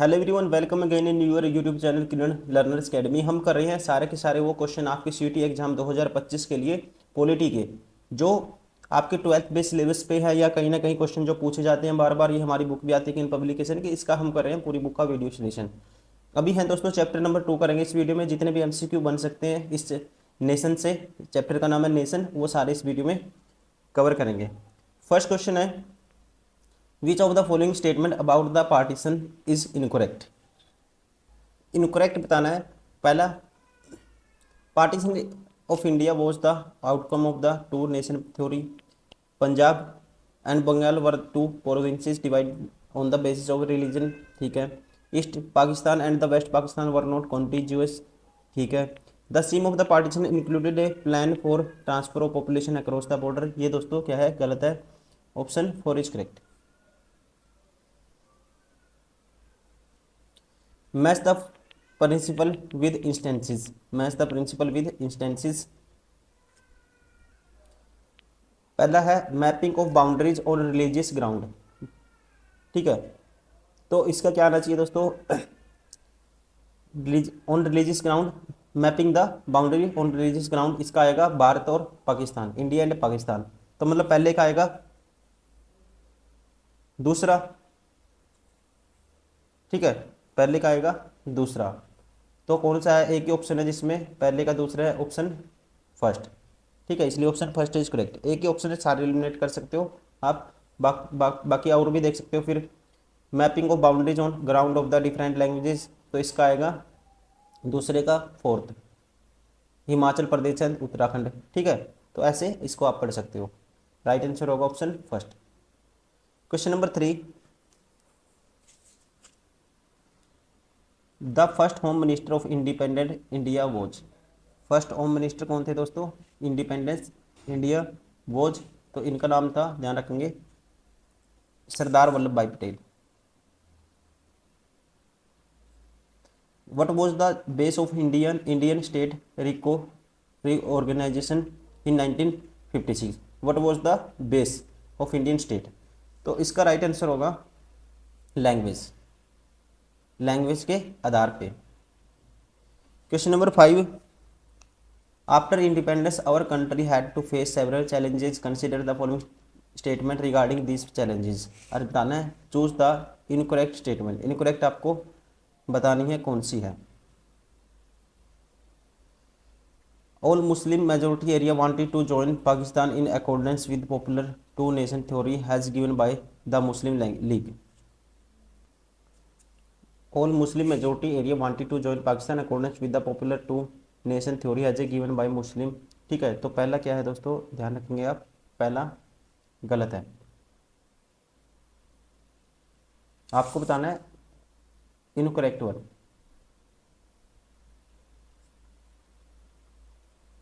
Hello everyone, welcome again in your YouTube channel Kiran learners academy. हम कर रहे हैं सारे के सारे वो क्वेश्चन आपके सीईटी एग्जाम 2025 के लिए पॉलिटी के, जो आपके 12th बेस सिलेबस पे है, या कहीं ना कहीं क्वेश्चन जो पूछे जाते हैं बार बार। ये हमारी बुक भी आती है इन पब्लिकेशन की, इसका हम कर रहे हैं पूरी बुक का वीडियो सॉल्यूशन। अभी हैं दोस्तों चैप्टर नंबर 2 करेंगे इस वीडियो में। जितने भी एमसीक्यू बन सकते हैं इस नेशन से, चैप्टर का नाम है नेशन, वो सारे इस वीडियो में कवर करेंगे। फर्स्ट क्वेश्चन है, which of the following statement about the partition is incorrect. Incorrect बताना है। पहला, partition of India was the outcome of the two nation theory. Punjab and Bengal were two provinces divide on the basis of religion. ठीक है। East Pakistan and the west Pakistan were not contiguous. ठीक है। The seam of the partition included a plan for transfer of population across the border. ये दोस्तों क्या है, गलत है। Option 4 is correct. Match the principle with instances. Match the principle with instances. पहला है mapping of boundaries on religious ground. ठीक है, तो इसका क्या आना चाहिए दोस्तों, on religious ground, mapping the boundary on religious ground. इसका आएगा भारत और पाकिस्तान, इंडिया एंड पाकिस्तान। तो मतलब पहले का आएगा दूसरा। ठीक है, पहले का आएगा दूसरा। तो कौन सा है, एक ही ऑप्शन है जिसमें पहले का दूसरा है, ऑप्शन फर्स्ट। ठीक है, इसलिए ऑप्शन फर्स्ट इज करेक्ट। एक ही ऑप्शन है, सारे एलिमिनेट कर सकते हो आप। बाकी और भी देख सकते हो। फिर mapping of boundaries on ground of the different languages, तो इसका आएगा दूसरे का फोर्थ, हिमाचल प्रदेश एंड उत्तराखंड। ठीक है, तो ऐसे इसको आप पढ़ सकते हो। राइट आंसर होगा option first. Question number 3, the first home minister of independent India was. First home minister कौन थे दोस्तों, इंडिपेंडेंस इंडिया वॉज, तो इनका नाम था, ध्यान रखेंगे, सरदार Vallabh Bhai Patel. What was the base of Indian state reorganization in 1956? What was the base of Indian state? तो इसका राइट आंसर होगा लैंग्वेज, लैंग्वेज के आधार पे। Question number 5, after independence our country had to face several challenges, consider the following statement regarding this challenges. और बताना है, choose the incorrect statement. Incorrect आपको बतानी है कौन सी है। All Muslim majority area wanted to join Pakistan in accordance with popular two nation theory as given by the Muslim League. All Muslim majority area wanted to join Pakistan in accordance with the popular two nation theory as given by Muslim. ठीक है, तो पहला क्या है दोस्तों, ध्यान रखेंगे आप, पहला गलत है। आपको बताना है incorrect one.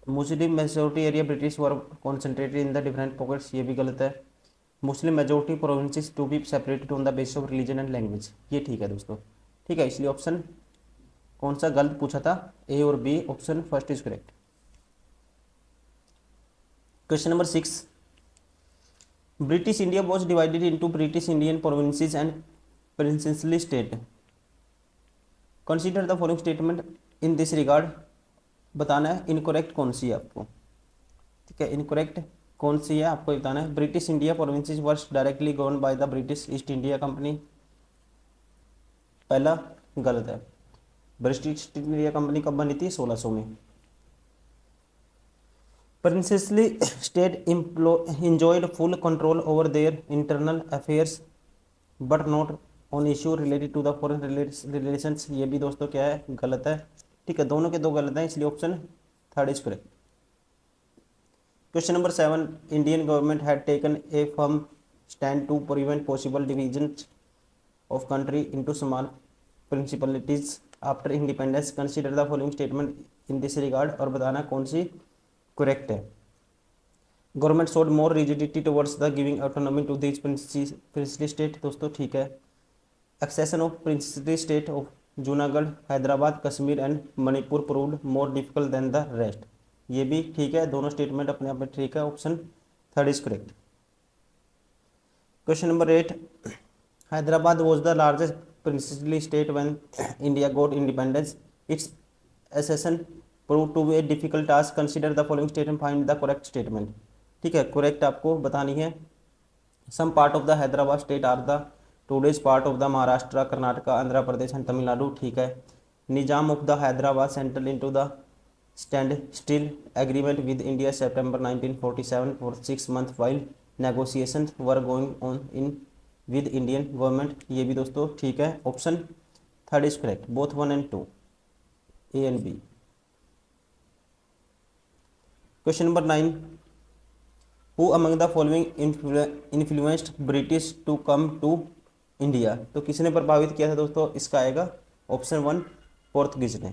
Muslim majority area British were concentrated in the different pockets, ये भी गलत है। Muslim majority provinces to be separated on the basis of religion and language, ये ठीक है दोस्तों। ठीक है, इसलिए ऑप्शन कौन सा गलत पूछा था, ए और B, option first is correct. Question number 6, British India was divided into British Indian provinces and princely state. Consider the following statement in this regard. बताना है इनकरेक्ट कौन सी है आपको। ठीक है, इनकरेक्ट कौन सी है आपको बताना है। British India provinces were directly govern by the British East India company, पहला गलत है। ब्रिटिश ईस्ट इंडिया कंपनी कब बनी थी, 1600 में। Princely state enjoyed full control over their internal affairs but not on issue related to the foreign relations, ये भी दोस्तों क्या है, गलत है। ठीक है, दोनों के दो गलत हैं, इसलिए option third is correct. Question number 7, Indian government had taken a firm stand to prevent possible division of country into small principalities after independence. Consider the following statement in this regard, और बताना कौन सी correct है। Government showed more rigidity towards the giving autonomy to this princely state, दोस्तों ठीक है। Accession of princely state of Junagadh, Hyderabad, Kashmir and Manipur proved more difficult then the rest, ये भी ठीक है। दोनों स्टेटमेंट अपने आप में ठीक है, option third is correct. Question number 8, Hyderabad was the largest princely state when India got independence. Its accession proved to be a difficult task. Consider the following statement, find the correct statement. ठीक है, correct आपको बतानी है. Some part of the Hyderabad state are the today's part of the Maharashtra, Karnataka, Andhra Pradesh and Tamil Nadu. ठीक है. Nizam of the Hyderabad settled into the standstill agreement with India September 1947 for 6 months while negotiations were going on in with Indian government. ये भी दोस्तों ठीक है. Option third is correct, both 1 and 2, A and B. Question number 9, who among the following influenced British to come to India. तो किसने प्रभावित किया था दोस्तों, इसका आएगा ऑप्शन 1 पोर्तुगीज ने,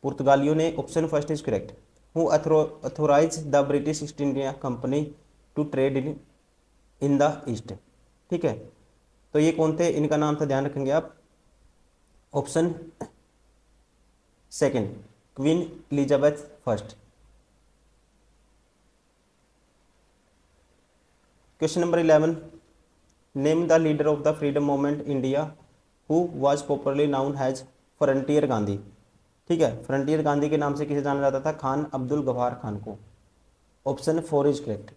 पुर्तगालियों ने. Option first is correct. Who authorise the British East India company to trade in the east. ठीक है, तो ये कौन थे, इनका नाम था, ध्यान रखेंगे आप. Option second, queen Elizabeth first. Question number 11, name the leader of the freedom movement India who was popularly noun has frontier Gandhi. ठीक है, फ्रंटियर गांधी के नाम से किसे जाना जाता था, खान अब्दुल गफार खान को. Option 4 is correct.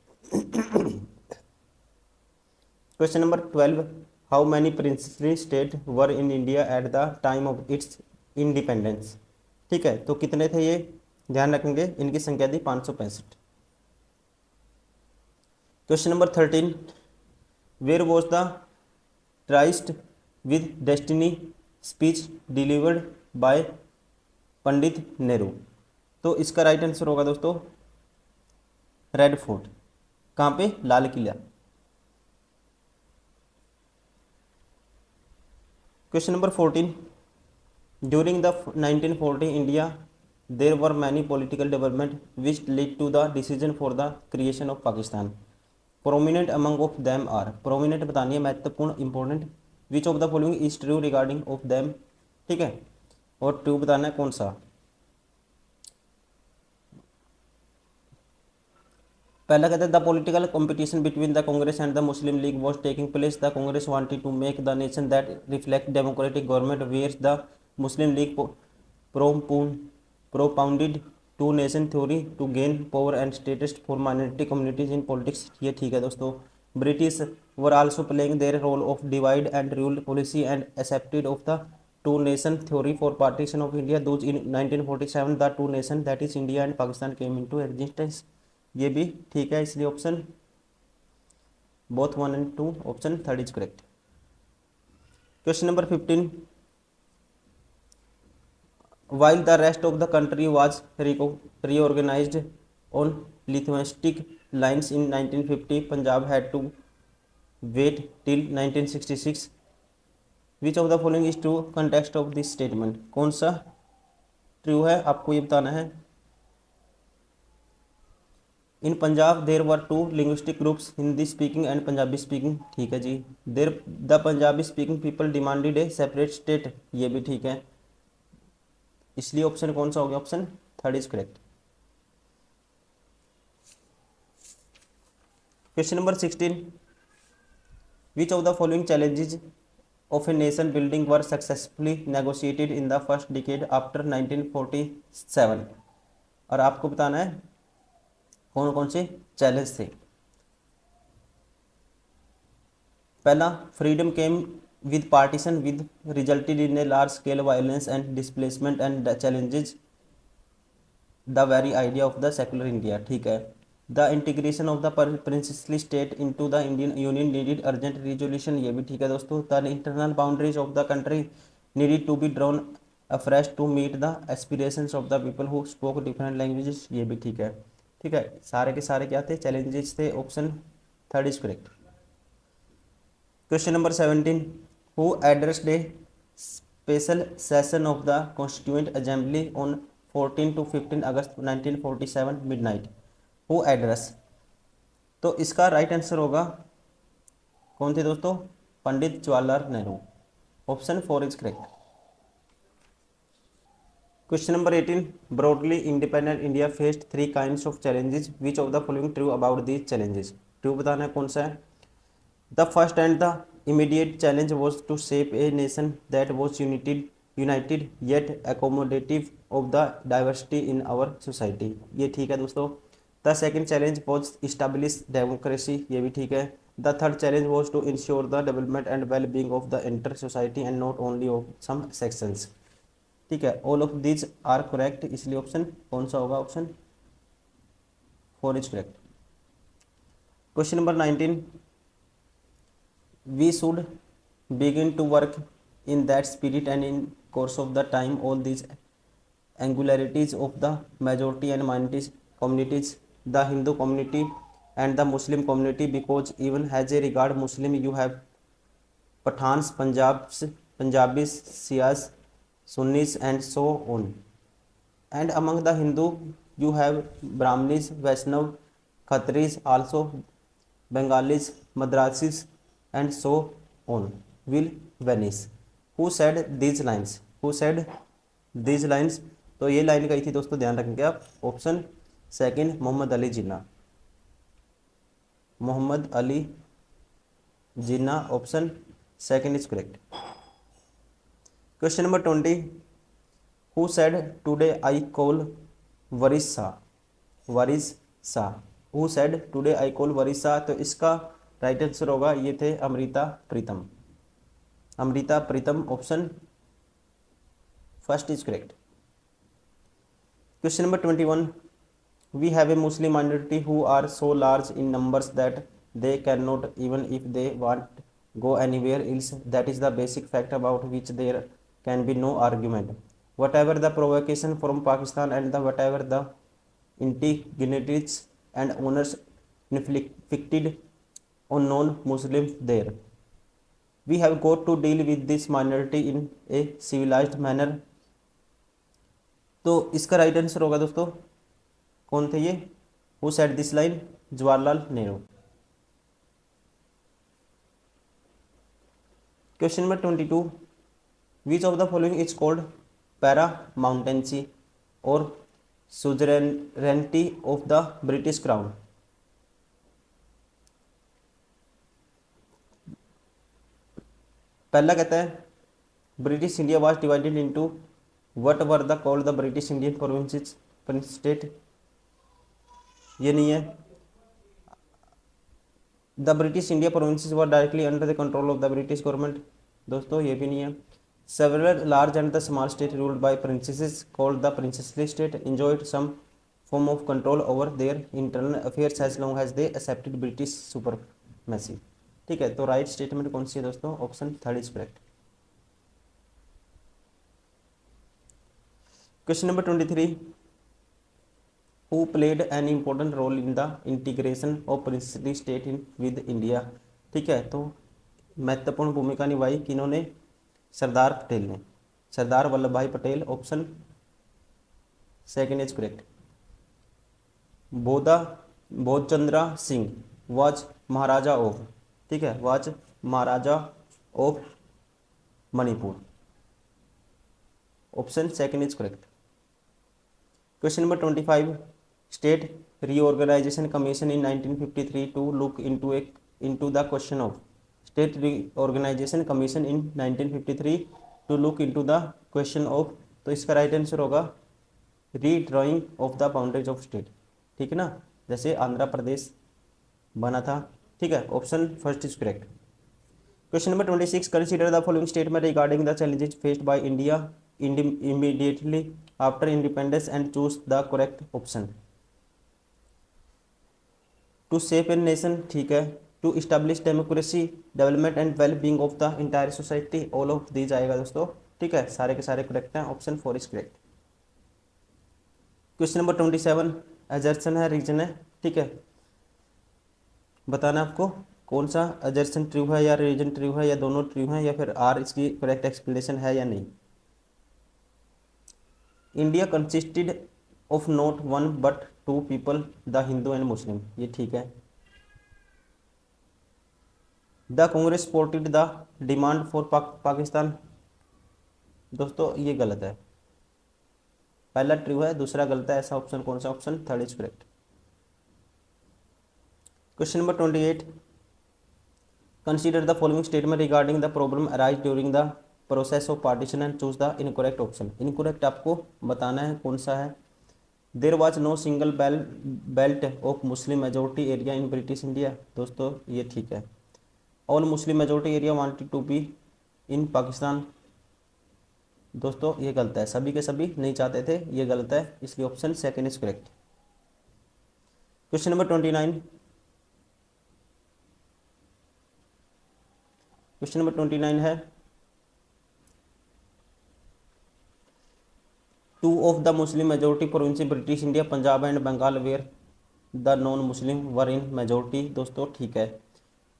Question number 12, how many princely state were in India at the time of its independence. ठीक है, तो कितने थे ये, ध्यान रखेंगे, इनकी संख्या थी 565. Question number 13, where was the tryst with destiny speech delivered by Pandit Nehru. तो इसका राइट आंसर होगा दोस्तों रेड फोर्ट. कहाँ पे, Lal Qila. Question number 14, during the 1940 India there were many political development which lead to the decision for the creation of Pakistan. Prominent among of them are. Prominent बतानी है, महत्वपूर्ण, important. Which of the following is true regarding of them. ठीक है, और true बताना है कौन सा. पहला कहते हैं the political competition between the Congress and the Muslim league was taking place. The Congress wanted to make the nation that reflect democratic government where the Muslim league propounded two nation theory to gain power and status for minority communities in politics. ये ठीक है दोस्तों. British were also playing their role of divide and rule policy and accepted of the two nation theory for partition of India. Those in 1947 the two nation that is India and Pakistan came into existence. ये भी ठीक है, इसलिए option both 1 and 2, option third is correct. Question number 15, while the rest of the country was reorganized on linguistic lines in 1950, Punjab had to wait till 1966. Which of the following is true context of this statement. कौन सा true है, आपको ये बताना है. In Punjab there were two linguistic groups, Hindi speaking and Punjabi speaking. ठीक है जी. There the Punjabi speaking people demanded a separate state. ये भी ठीक है, इसलिए ऑप्शन कौन सा हो गया, option third is correct. Question number 16, which of the following challenges of a nation building were successfully negotiated in the first decade after 1947. और आपको बताना है कौन कौन से चैलेंज थे. पहला, freedom came with partition with resulted in a large scale violence and displacement and challenges the very idea of the secular India. ठीक है. The integration of the princely state into the Indian Union needed urgent resolution. ये भी ठीक है दोस्तों. The internal boundaries of the country needed to be drawn afresh to meet the aspirations of the people who spoke different languages. ये भी ठीक है. ठीक है, सारे के सारे क्या थे, चैलेंजेस थे. Option third is correct. Question number 17, who addressed a special session of the Constituent Assembly on 14 to 15 August 1947 midnight. Who address. तो इसका राइट आंसर होगा कौन थे दोस्तों, Pandit Jawaharlal Nehru. Option 4 is correct. Question number 18, broadly independent India faced 3 kinds of challenges. Which of the following true about these challenges. True बताना है कौन सा है. The first and the immediate challenge was to shape a nation that was united yet accommodative of the diversity in our society। ये ठीक है दोस्तों। The second challenge was establish democracy, ये भी ठीक है। The third challenge was to ensure the development and well being of the inter society and not only of some sections. ठीक है, all of these are correct, इसलिए option कौन सा होगा? Option 4 is correct. Question number 19, we should begin to work in that spirit and in course of the time all these angularities of the majority and minorities communities, the Hindu community and the Muslim community, because even as a regard Muslim you have Pathans, Punjabis, Shias, Sunnis and so on, and among the Hindu you have Brahmanis, Vaishnav, Khatris, also Bengalis, Madrasis and so on will vanish। Who said these lines? Who said these lines? तो ये line कही थी दोस्तों, ध्यान रखेंगे आप। Option second Mohammad Ali Jinnah, Mohammad Ali Jinnah, option second is correct. Question number 20, who said today I call Waris Shah, Waris Shah, who said today I call Waris Shah, तो इसका राइट आंसर होगा, ये थे Amrita Pritam, Amrita Pritam, option first is correct. Question number 21, we have a Muslim minority who are so large in numbers that they cannot, even if they want, go anywhere else, that is the basic fact about which there can be no argument, whatever the provocation from Pakistan and the whatever the indignities and honors inflicted on non-Muslims there, we have got to deal with this minority in a civilized manner। तो इसका right answer होगा दोस्तों, कौन थे ये? Who said this line? Jawaharlal Nehru. Question number 22, which of the following is called paramountcy और suzerainty of the British crown? पहला कहता है British India was divided into what were the called the British Indian provinces state, ये नहीं है। The British India provinces were directly under the control of the British government, दोस्तों ये भी नहीं है। Several large and the small state ruled by princes called the princely state enjoyed some form of control over their internal affairs as long as they accepted British supremacy. ठीक है, तो right statement कौन सी है दोस्तों? Option third is correct. Question number 23, who played an important role in the integration of princely state in with India? ठीक है, तो महत्वपूर्ण भूमिका निभाई किन्होंने? सरदार पटेल ने, Sardar Vallabh Bhai Patel, option second is correct. Bodhchandra Singh was Maharaja of, ठीक है, was Maharaja of Manipur, option second is correct. Question number 25, state reorganisation commission in 1953 to look into the question of, state reorganisation commission in 1953 to look into the question of, तो इसका right answer होगा redrawing of the boundaries of state. ठीक है ना, जैसे आंध्र प्रदेश बना था। ठीक है, option first is correct. Question number 26, consider the following statement regarding the challenges faced by India immediately after independence and choose the correct option। to shape a nation, ठीक है, to establish democracy, development and well being of the entire society, all of these आएगा दोस्तों। ठीक है, सारे के सारे correct हैं, option 4 is correct. Question number 27, एजर्सन है, रीजन है, ठीक है, बताना आपको कौन सा एजर्सन ट्रू है या रीजन ट्रू है या दोनों ट्रू हैं या फिर आर इसकी करेक्ट एक्सप्लेनेशन है या नहीं। India consisted of not one but two people, the Hindu and Muslim, ये ठीक है। The Congress supported the demand for Pakistan, दोस्तों ये गलत है, पहला ट्रू है दूसरा गलत है, ऐसा ऑप्शन कौन सा? Option third is correct. Question number 28, consider the following statement regarding the problem arise during the process of partition and choose the incorrect option. Incorrect आपको बताना है कौन सा है। There was no single belt of Muslim majority area in British India. दोस्तों ये ठीक है। All Muslim majority area wanted to be in Pakistan. दोस्तों ये गलत है, सभी के सभी नहीं चाहते थे, ये गलत है, इसलिए option second is correct. Question number 29। Question number 29 है, two of the Muslim majority province British India Punjab and Bengal where the non Muslim were in majority. दोस्तों ठीक है।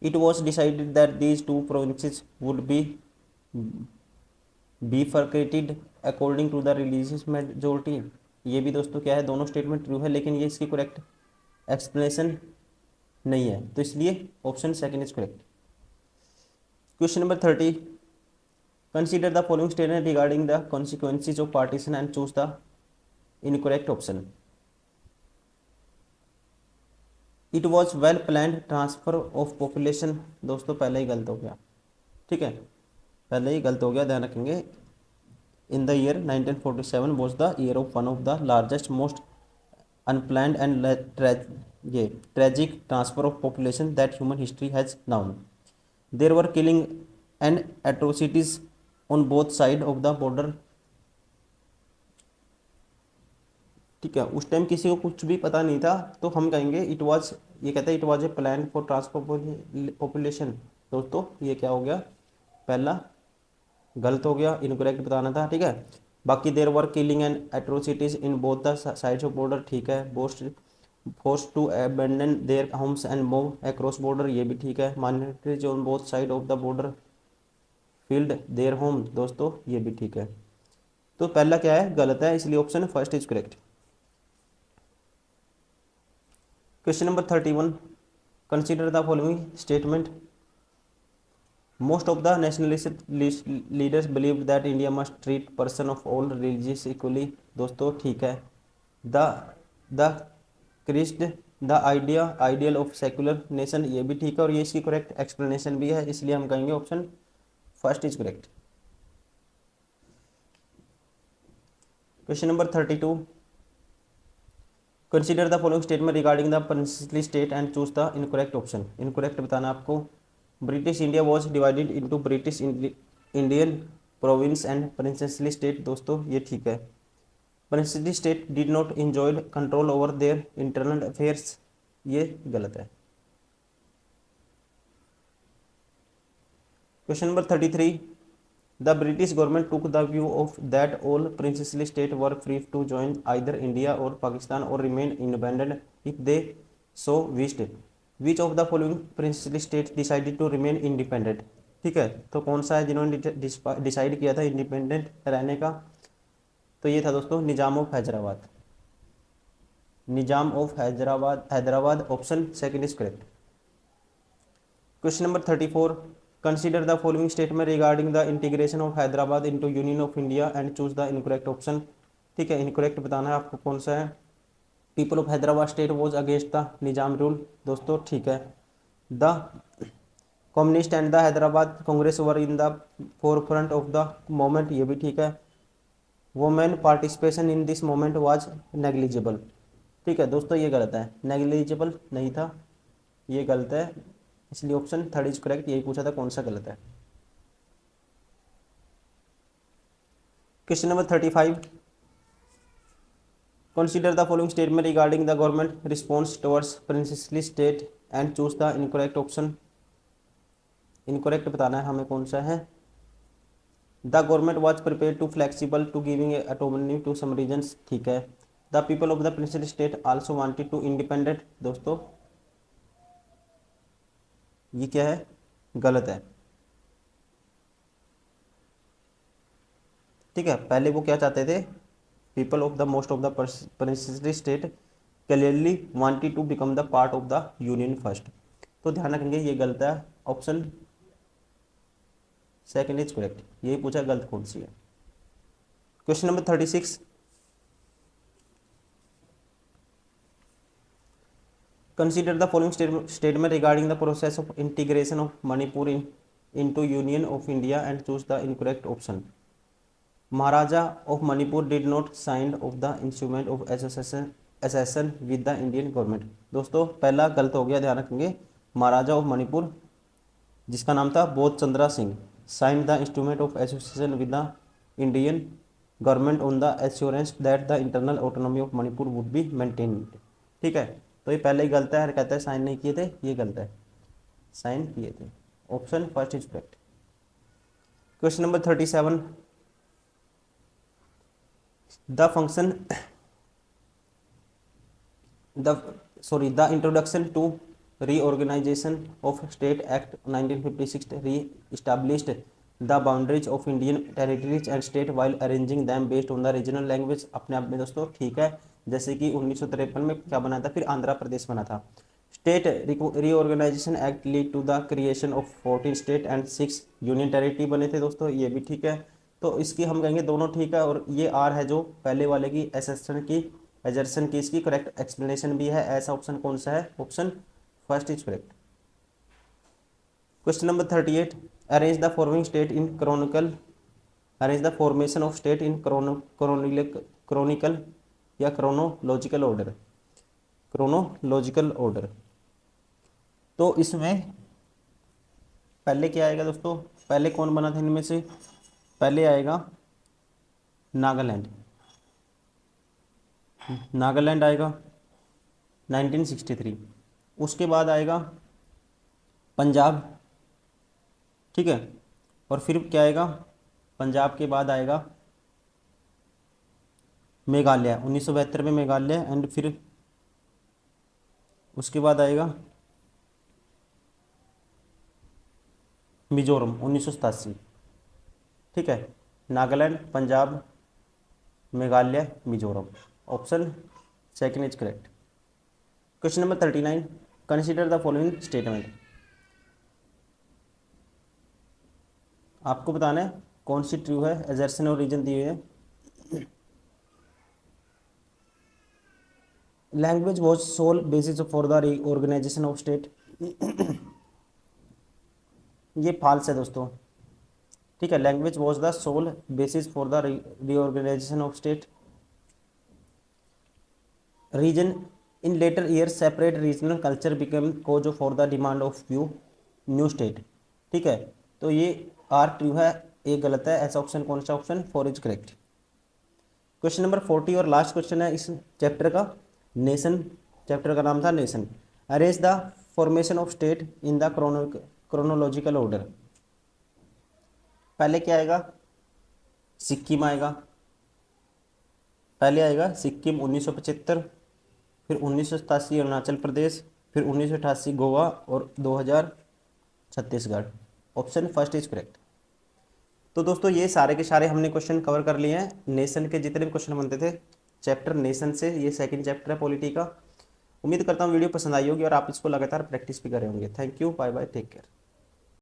It was decided that these two provinces would be bifurcated according to the religious majority. ये भी दोस्तों क्या है, दोनों statement true है, लेकिन ये इसकी करेक्ट एक्सप्लेनेशन नहीं है, तो इसलिए option second is correct. Question number 30। Consider the following statement regarding the consequences of partition and choose the incorrect option. It was well planned transfer of population. दोस्तों पहले ही गलत हो गया, ठीक है, पहले ही गलत हो गया, ध्यान रखेंगे। In the year 1947 was the year of one of the largest most unplanned and tragic transfer of population that human history has noun. There were killing and atrocities on both side of the border. ठीक है, उस time किसी को कुछ भी पता नहीं था, तो हम कहेंगे इट वाज, ये कहते हैं it was a plan for transfer population. दोस्तों ये क्या हो गया, पहला गलत हो गया, इनकरेक्ट बताना था, ठीक है। बाकी there were killing and atrocities in both the sides of border, ठीक है। Force to abandon their homes and move across border, ये भी ठीक है। Minorities on both side of the border fled their home, दोस्तों ये भी ठीक है। तो पहला क्या है, गलत है, इसलिए option first is correct. Question number 31। Consider the following statement. Most of the nationalist leaders believe that India must treat person of all religious equally. दोस्तों ठीक है। The the cherished the ideal of secular nation, ये भी ठीक है, और ये इसकी करेक्ट एक्सप्लेनेशन भी है, इसलिए हम कहेंगे option first is correct. Question number 32। Consider the following statement regarding the princely state and choose the incorrect option. Incorrect बताना आपको। British India was divided into British Indian province and princely state. दोस्तों ये ठीक है। Princely state did not enjoyed control over their internal affairs, ये गलत है। Question number 33। The British government took the view of that all princely state were free to join either India और पाकिस्तान और remain independent if they so wished. Which of the following princely state decided to remain independent. ठीक है, तो कौन सा है जिन्होंने decide किया था इंडिपेंडेंट रहने का, तो ये था दोस्तों Nizam of Hyderabad. Nizam of Hyderabad option second is correct. Question number 34। Consider the following statement regarding the integration of Hyderabad into union of India and choose the incorrect option. ठीक है, इनकरेक्ट बताना है आपको कौन सा है। People of Hyderabad state was against the Nizam rule. दोस्तों ठीक है। The communist and the Hyderabad Congress were in the forefront of the moment, ये भी ठीक है। Women participation in this moment was negligible. ठीक है दोस्तों, ये गलत है, नेग्लिजिबल नहीं था, ये गलत है, इसलिए ऑप्शन थर्ड इज करेक्ट। यही पूछा था कौन सा गलत है। Question number 35। Consider the following statement regarding the government response towards princely state and choose the incorrect option. Incorrect बताना है हमें कौन सा है। The government was prepared to flexible to giving autonomy to some regions, ठीक है। The people of the princely state also wanted to independent। दोस्तों ये क्या है, गलत है। ठीक है, पहले वो क्या चाहते थे, people of the most of the princely state clearly wanted to become the part of the union first। तो ध्यान रखेंगे ये गलत है, ऑप्शन सेकंड इज करेक्ट। यही पूछा गलत कौन सी है। Question number 36। Consider the following statement regarding the process of integration of Manipur into Union of India and choose the incorrect option. Maharaja of Manipur did not sign of the instrument of association with the Indian government. दोस्तों पहला गलत हो गया, ध्यान रखेंगे। महाराजा of Manipur जिसका नाम था Bodh Chandra Singh sign the instrument of association with the Indian government on the assurance that the internal autonomy of Manipur would be maintained. ठीक है, तो ये पहले ही गलत है, कहता है साइन नहीं किए थे, ये गलत है, साइन किए थे। Option first is correct. Question number 37, the function the introduction to reorganisation of state act 1956 री-established the boundaries of Indian territories and state while arranging them based on the regional language. अपने आप में दोस्तों ठीक है, जैसे कि 1953 में क्या बना था, फिर आंध्र प्रदेश बना था। State reorganisation act lead to the creation of 14 state and 6 union territory बने थे दोस्तों, ये भी ठीक है। तो इसकी हम कहेंगे दोनों ठीक है, और ये आर है जो पहले वाले की एजर्सन की इसकी करेक्ट एक्सप्लेनेशन भी है। ऐसा ऑप्शन कौन सा है, option first is correct. Question number 38, arrange the following state in Chronicle, arrange the formation of state in Chronicle या क्रोनोलॉजिकल ऑर्डर, क्रोनोलॉजिकल ऑर्डर। तो इसमें पहले क्या आएगा दोस्तों, पहले कौन बना था इनमें से, पहले आएगा नागालैंड, नागालैंड आएगा 1963। उसके बाद आएगा पंजाब, ठीक है, और फिर क्या आएगा, पंजाब के बाद आएगा मेघालय 1972 में मेघालय, एंड फिर उसके बाद आएगा मिजोरम 1987। ठीक है, Nagaland, Punjab, Meghalaya, Mizoram. Option second is correct. Question number 39, consider the following statement. आपको बताना है कौन सी ट्रू है, एजर्सन और रीजन दिए हैं। Language was sole basis for the reorganisation of state, ये फॉल्स है दोस्तों। ठीक है, language was the sole basis for the reorganisation of state. Reason in later year separate regional culture become cause for the demand of view new state. ठीक है, तो ये are true है, ये गलत है। ऐसा ऑप्शन कौन सा, option 4 is correct. Question number 40 और लास्ट क्वेश्चन है इस चैप्टर का, नेशन, चैप्टर का नाम था nation. Arrange the formation of state in the chronological order. पहले क्या आएगा, सिक्किम आएगा, पहले आएगा सिक्किम 1975, फिर 1987 अरुणाचल प्रदेश, फिर 1988 गोवा और 2000 Chhattisgarh. Option first is correct. तो दोस्तों ये सारे के सारे हमने क्वेश्चन कवर कर लिए हैं, नेशन के जितने भी क्वेश्चन बनते थे चैप्टर नेशन से, ये सेकंड चैप्टर है पॉलिटी का। उम्मीद करता हूँ वीडियो पसंद आई होगी और आप इसको लगातार प्रैक्टिस भी कर रहे होंगे। Thank you, bye bye, take care.